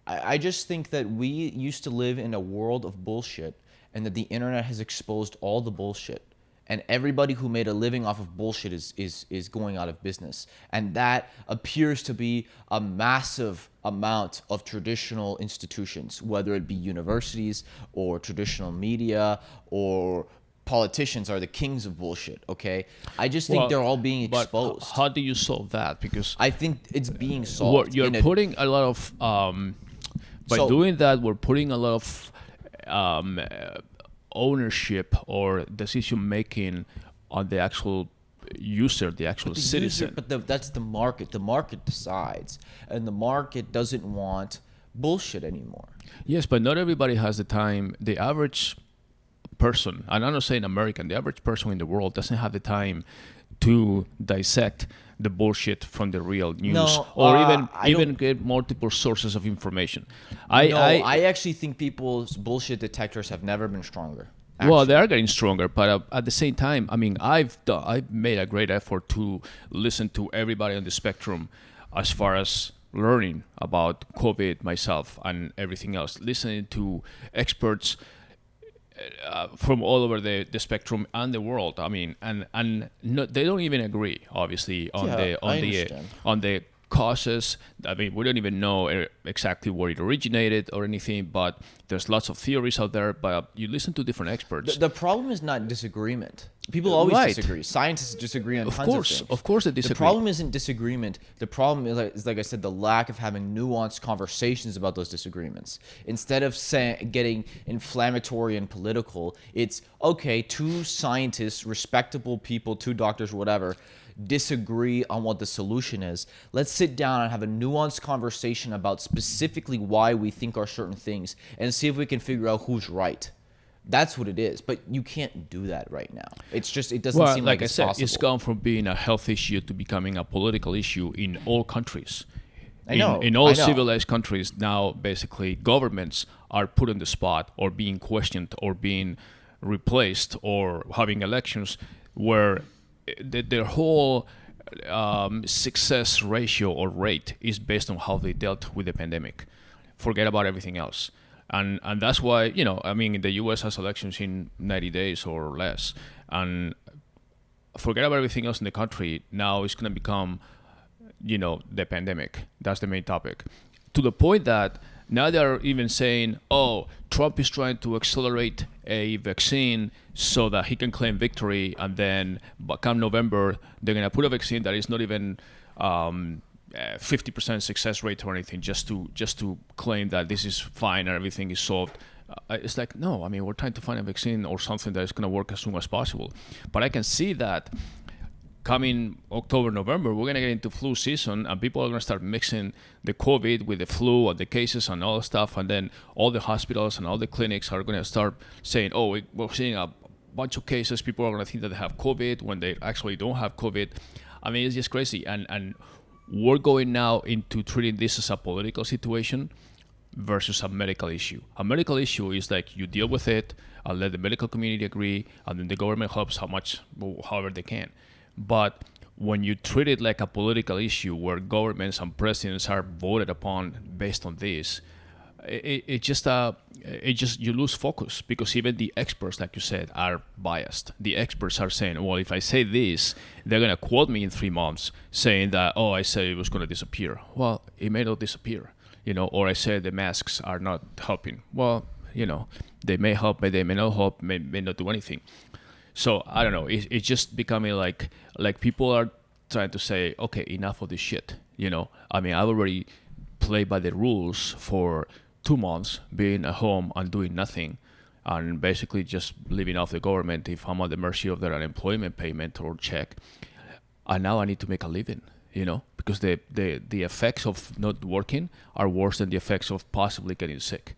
I just think that we used to live in a world of bullshit, and that the internet has exposed all the bullshit. And everybody who made a living off of bullshit is going out of business. And that appears to be a massive amount of traditional institutions, whether it be universities or traditional media or politicians are the kings of bullshit, okay? I just think they're all being exposed. But how do you solve that? Because I think it's being solved. you're putting a lot of by doing that, we're putting a lot of ownership or decision making on the actual user, the actual citizen. That's the market. The market decides, and the market doesn't want bullshit anymore. Yes, but not everybody has the time. The average person, and I'm not saying American, the average person in the world doesn't have the time to dissect the bullshit from the real news, or even get multiple sources of information. I actually think people's bullshit detectors have never been stronger. Well, they are getting stronger, but at the same time, I mean, I've made a great effort to listen to everybody on the spectrum as far as learning about COVID myself and everything else, listening to experts from all over the spectrum and the world. I mean, and no, they don't even agree, obviously, on the causes. I mean, we don't even know exactly where it originated or anything, but there's lots of theories out there. But you listen to different experts. The problem is not disagreement. People always disagree. Scientists disagree on tons of things. Of course they disagree. The problem isn't disagreement. The problem is, like I said, the lack of having nuanced conversations about those disagreements. Instead of getting inflammatory and political, it's, okay, two scientists, respectable people, two doctors, whatever, disagree on what the solution is. Let's sit down and have a nuanced conversation about specifically why we think are certain things and see if we can figure out who's right. That's what it is. But you can't do that right now. It's just, it doesn't seem like it's possible. It's gone from being a health issue to becoming a political issue in all countries. In all civilized countries now, basically, governments are put on the spot or being questioned or being replaced or having elections where their whole success ratio or rate is based on how they dealt with the pandemic. Forget about everything else. And that's why, I mean, the U.S. has elections in 90 days or less. And forget about everything else in the country. Now it's going to become, the pandemic. That's the main topic. To the point that now they're even saying, Trump is trying to accelerate a vaccine so that he can claim victory. And then come November, they're going to put a vaccine that is not even 50% success rate or anything, just to claim that this is fine and everything is solved. It's like, no, I mean, we're trying to find a vaccine or something that is going to work as soon as possible. But I can see that coming October, November, we're going to get into flu season and people are going to start mixing the COVID with the flu and the cases and all the stuff. And then all the hospitals and all the clinics are going to start saying, we're seeing a bunch of cases. People are going to think that they have COVID when they actually don't have COVID. I mean, it's just crazy. And we're going now into treating this as a political situation versus a medical issue. A medical issue is like you deal with it and let the medical community agree, and then the government helps however they can. But when you treat it like a political issue where governments and presidents are voted upon based on this, you lose focus, because even the experts, like you said, are biased. The experts are saying, well, if I say this, they're going to quote me in 3 months saying that, I said it was going to disappear. Well, it may not disappear, or I said the masks are not helping. Well, they may help, but they may not help, may not do anything. So I don't know. It's just becoming like people are trying to say, okay, enough of this shit. I mean, I've already played by the rules for 2 months, being at home and doing nothing, and basically just living off the government if I'm at the mercy of their unemployment payment or check. And now I need to make a living, because the effects of not working are worse than the effects of possibly getting sick.